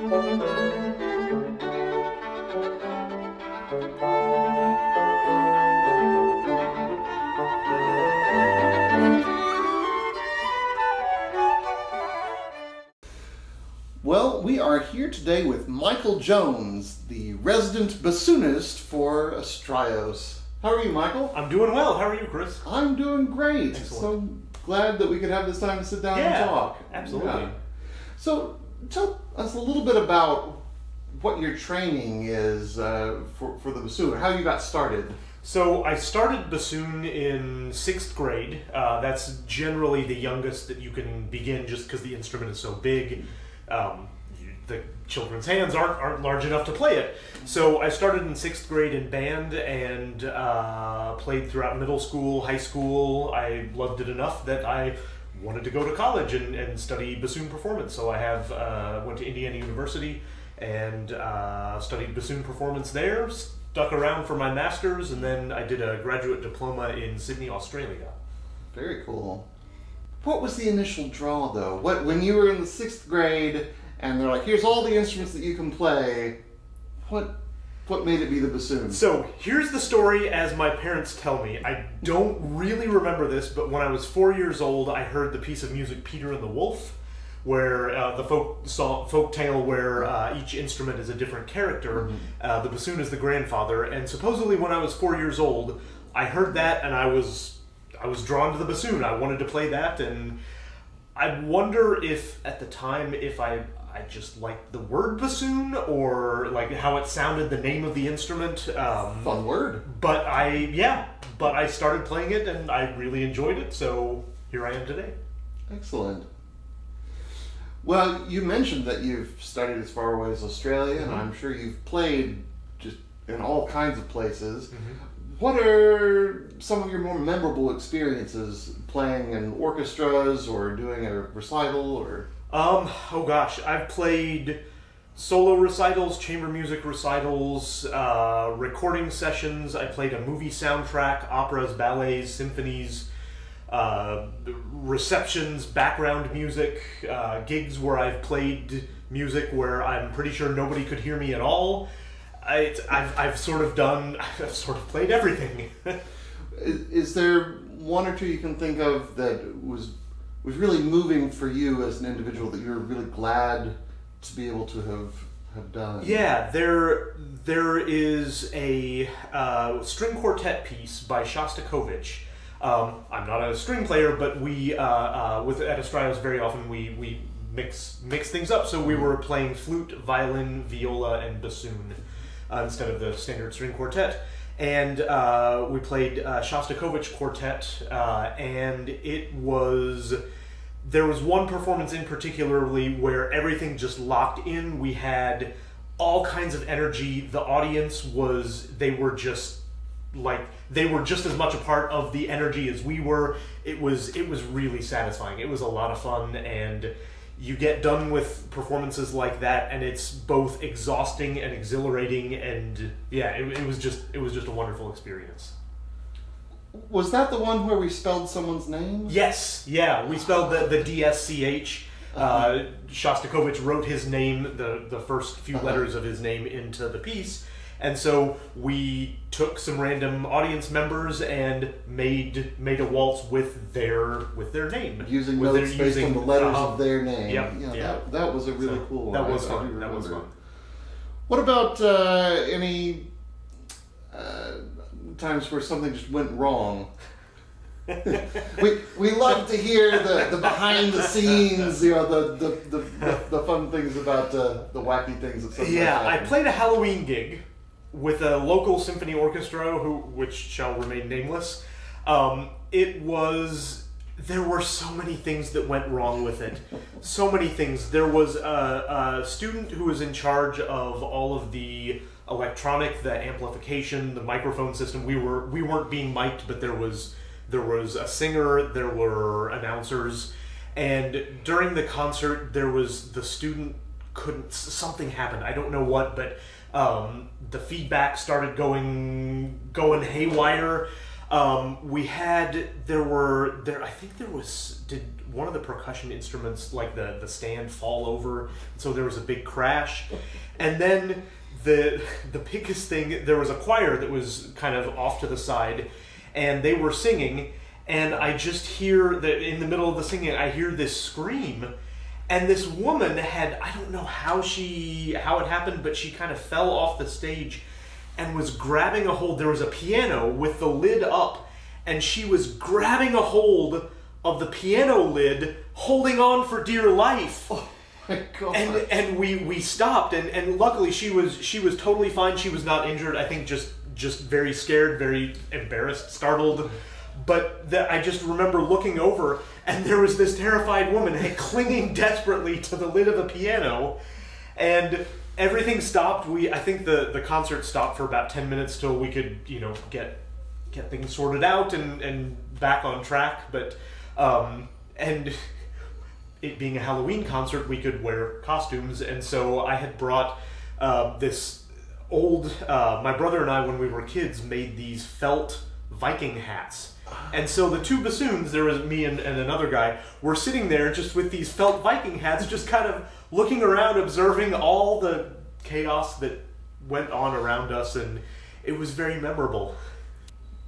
Well, we are here today with Michael Jones, the resident bassoonist for Astraios. How are you, Michael? I'm doing well. How are you, Chris? I'm doing great. Excellent. So glad that we could have this time to sit down and talk. Absolutely. Yeah. So tell us a little bit about what your training is for the bassoon, how you got started. So I started bassoon in 6th grade. That's generally the youngest that you can begin just because the instrument is so big. The children's hands aren't large enough to play it. So I started in 6th grade in band and played throughout middle school, high school. I loved it enough that I wanted to go to college and study bassoon performance. So I went to Indiana University and studied bassoon performance there, stuck around for my master's, and then I did a graduate diploma in Sydney, Australia. Very cool. What was the initial draw, though? When you were in the 6th grade and they're like, here's all the instruments that you can play, what made it be the bassoon? So here's the story as my parents tell me. I don't really remember this, but when I was 4 years old, I heard the piece of music Peter and the Wolf, where the folk tale where each instrument is a different character. Mm-hmm. The bassoon is the grandfather, and supposedly when I was 4 years old, I heard that and I was drawn to the bassoon. I wanted to play that, and I wonder if at the time if I just liked the word bassoon or like how it sounded, the name of the instrument. Fun word. But I started playing it and I really enjoyed it, so here I am today. Excellent. Well, you mentioned that you've studied as far away as Australia, mm-hmm. and I'm sure you've played just in all kinds of places. Mm-hmm. What are some of your more memorable experiences playing in orchestras or doing a recital or? Oh gosh, I've played solo recitals, chamber music recitals, recording sessions. I played a movie soundtrack, operas, ballets, symphonies, receptions, background music, gigs where I've played music where I'm pretty sure nobody could hear me at all. I've sort of played everything. Is there one or two you can think of that was really moving for you as an individual that you're really glad to be able to have done? Yeah, there is a string quartet piece by Shostakovich. I'm not a string player, but we at Astraios very often we mix things up. So we were playing flute, violin, viola, and bassoon instead of the standard string quartet. And we played Shostakovich quartet, and there was one performance in particularly where everything just locked in. We had all kinds of energy. The audience they were just as much a part of the energy as we were. It was really satisfying. It was a lot of fun, and you get done with performances like that, and it's both exhausting and exhilarating, and yeah, it was just a wonderful experience. Was that the one where we spelled someone's name? Yes, yeah, we spelled the DSCH. Shostakovich wrote his name, the first few letters of his name into the piece, and so we took some random audience members and made a waltz with their name, using notes based on the letters of their name. Yep, that was a really cool one. That was fun. That was fun. What about any times where something just went wrong? we love to hear the behind the scenes, the fun things about the wacky things that sometimes happen. I played a Halloween gig with a local symphony orchestra which shall remain nameless. There were so many things that went wrong with it. So many things. There was a student who was in charge of all of the electronic, the amplification, the microphone system. We weren't being mic'd, but there was a singer, there were announcers, and during the concert the student something happened. I don't know what, but the feedback started going haywire. I think did one of the percussion instruments, like the stand, fall over, so there was a big crash. And then the biggest thing, there was a choir that was kind of off to the side, and they were singing, and I just hear that in the middle of the singing, I hear this scream, and this woman I don't know how it happened, but she kind of fell off the stage and was grabbing a hold. There was a piano with the lid up, and she was grabbing a hold of the piano lid, holding on for dear life. Oh my God. And we stopped, and luckily she was totally fine. She was not injured. I think just very scared, very embarrassed, startled. But I just remember looking over, and there was this terrified woman clinging desperately to the lid of a piano, and everything stopped. I think the concert stopped for about 10 minutes till we could, get things sorted out and back on track. But and it being a Halloween concert, we could wear costumes, and so I had brought this old. My brother and I, when we were kids, made these felt Viking hats. And so the two bassoons, there was me and another guy, were sitting there just with these felt Viking hats, just kind of looking around, observing all the chaos that went on around us, and it was very memorable.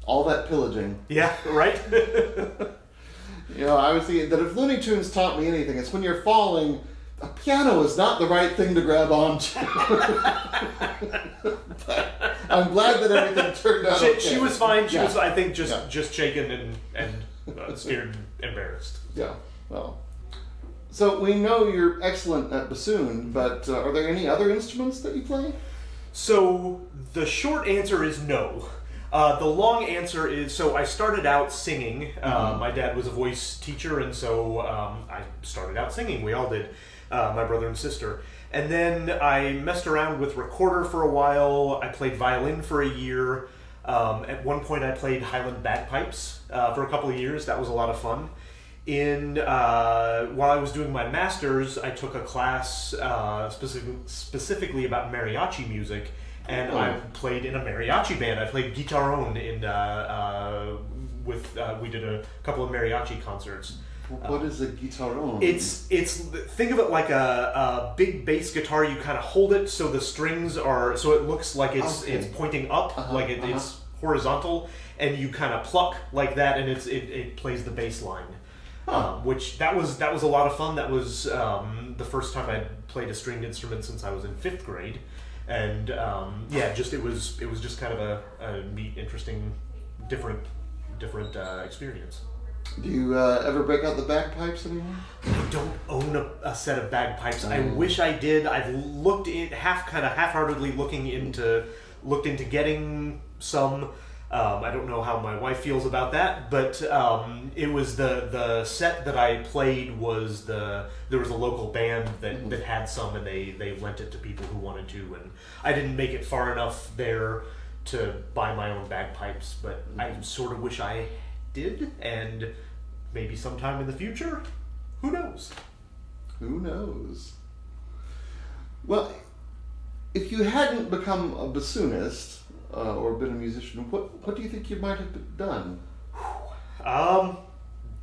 All that pillaging. Yeah, right? I was thinking that if Looney Tunes taught me anything, it's when you're falling, a piano is not the right thing to grab onto. But I'm glad that everything turned out okay. She was fine. She was, I think, just shaken and scared and embarrassed. Yeah, well. So we know you're excellent at bassoon, but are there any other instruments that you play? So the short answer is no. The long answer is, so I started out singing. My dad was a voice teacher, and so I started out singing. We all did, my brother and sister. And then I messed around with recorder for a while. I played violin for a year. At one point I played Highland bagpipes for a couple of years. That was a lot of fun. While I was doing my master's, I took a class specifically about mariachi music. And I played in a mariachi band. I played guitarrón we did a couple of mariachi concerts. What is a guitarón? It's think of it like a big bass guitar. You kind of hold it so the strings so it looks like it's pointing up, it's horizontal, and you kind of pluck like that, and it plays the bass line. Which that was a lot of fun. That was the first time I'd played a stringed instrument since I was in 5th grade. And it was just kind of a neat, interesting, different experience. Do you ever break out the bagpipes anymore? I don't own a set of bagpipes. I wish I did. I've looked half-heartedly looked into getting some. I don't know how my wife feels about that, but it was the set that I played was there was a local band that had some, and they lent it to people who wanted to, and I didn't make it far enough there to buy my own bagpipes, but I sort of wish I did, and maybe sometime in the future, who knows? Who knows? Well, if you hadn't become a bassoonist, or been a musician, what do you think you might have done?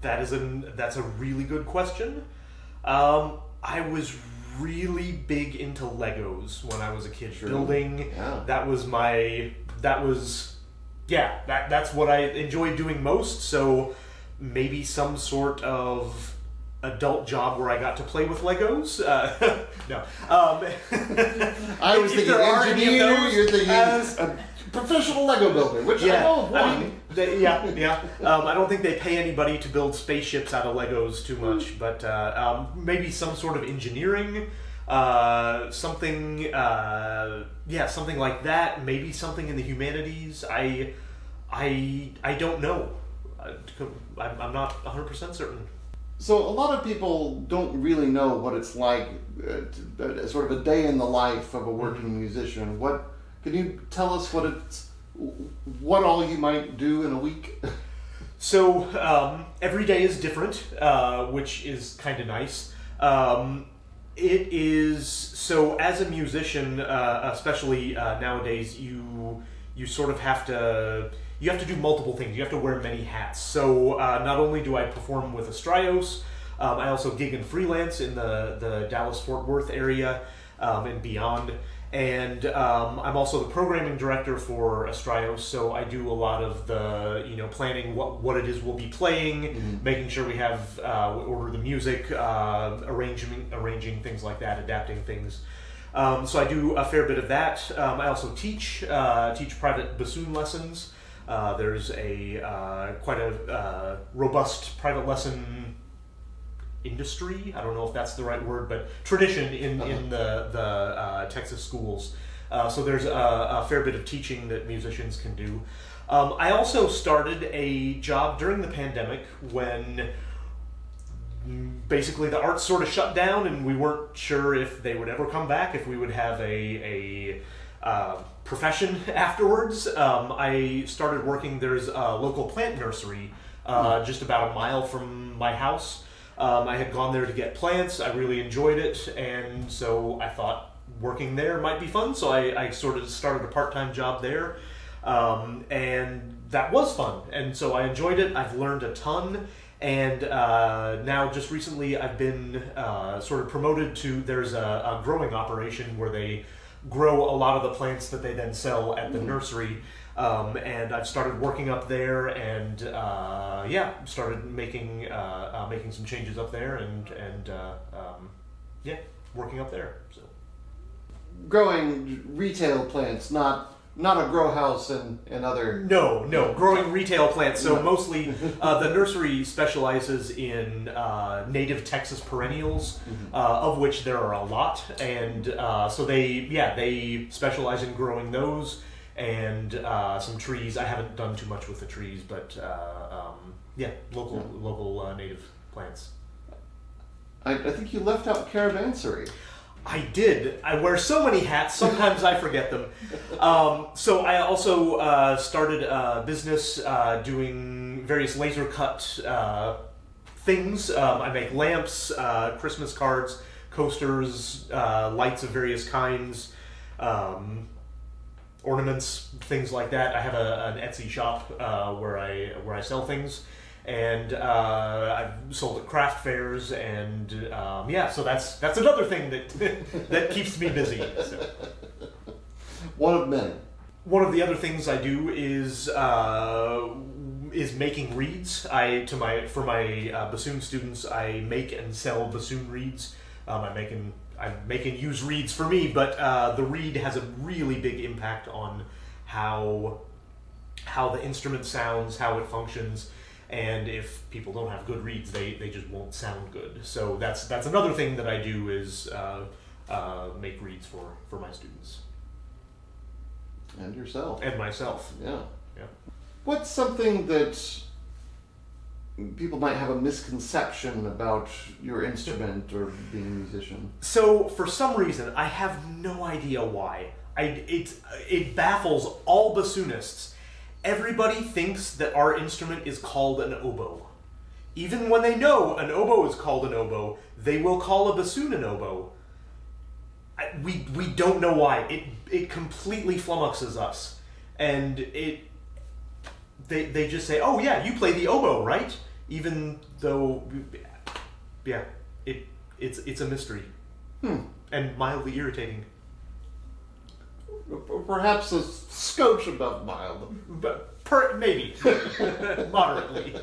That's a really good question. I was really big into Legos when I was a kid. Sure. Building. Yeah. That's what I enjoyed doing most. So maybe some sort of adult job where I got to play with Legos. No. I was thinking engineer. You're thinking professional Lego builder, which I know of one. I mean, I don't think they pay anybody to build spaceships out of Legos too much, but maybe some sort of engineering, something like that. Maybe something in the humanities. I don't know. I'm not 100% certain. So a lot of people don't really know what it's like, sort of a day in the life of a working musician. Can you tell us what all you might do in a week? So every day is different, which is kind of nice. It is so as a musician, especially nowadays, you sort of have to. you have to do multiple things. You have to wear many hats. So not only do I perform with Astraios, I also gig and freelance in the Dallas-Fort Worth area and beyond. And I'm also the programming director for Astraios, so I do a lot of the planning what it is we'll be playing, making sure we have order the music, arranging things like that, adapting things. So I do a fair bit of that. I also teach private bassoon lessons. There's quite a robust private lesson industry. I don't know if that's the right word, but tradition in the Texas schools. So there's a fair bit of teaching that musicians can do. I also started a job during the pandemic when basically the arts sort of shut down and we weren't sure if they would ever come back, if we would have a profession afterwards. I started working, there's a local plant nursery just about a mile from my house. I had gone there to get plants. I really enjoyed it, and so I thought working there might be fun, so I sort of started a part-time job there, and that was fun, and so I enjoyed it. I've learned a ton, and now just recently I've been sort of promoted to, there's a growing operation where they grow a lot of the plants that they then sell at the nursery. And I've started working up there, and started making some changes up there, and working up there. So growing retail plants, not a grow house and other. No, growing retail plants. So mostly, the nursery specializes in native Texas perennials, of which there are a lot, and so they specialize in growing those. And some trees. I haven't done too much with the trees, but local native plants. I think you left out caravansary. I did. I wear so many hats, sometimes I forget them. So I also started a business doing various laser cut things. I make lamps, Christmas cards, coasters, lights of various kinds, ornaments, things like that. I have an Etsy shop where I sell things, and I've sold at craft fairs, and so that's another thing that keeps me busy. So. One of many. One of the other things I do is making reeds. For my bassoon students, I make and sell bassoon reeds. I make and use reeds for me, but the reed has a really big impact on how the instrument sounds, how it functions, and if people don't have good reeds, they just won't sound good. So that's another thing that I do is make reeds for my students. And yourself. And myself. Yeah. Yeah. What's something that people might have a misconception about your instrument or being a musician? So, for some reason, I have no idea why. It baffles all bassoonists. Everybody thinks that our instrument is called an oboe. Even when they know an oboe is called an oboe, they will call a bassoon an oboe. We don't know why. It completely flummoxes us. And they just say, oh yeah, you play the oboe, right? Even though, it's a mystery. And mildly irritating. Perhaps a scotch above mild. But maybe. Moderately.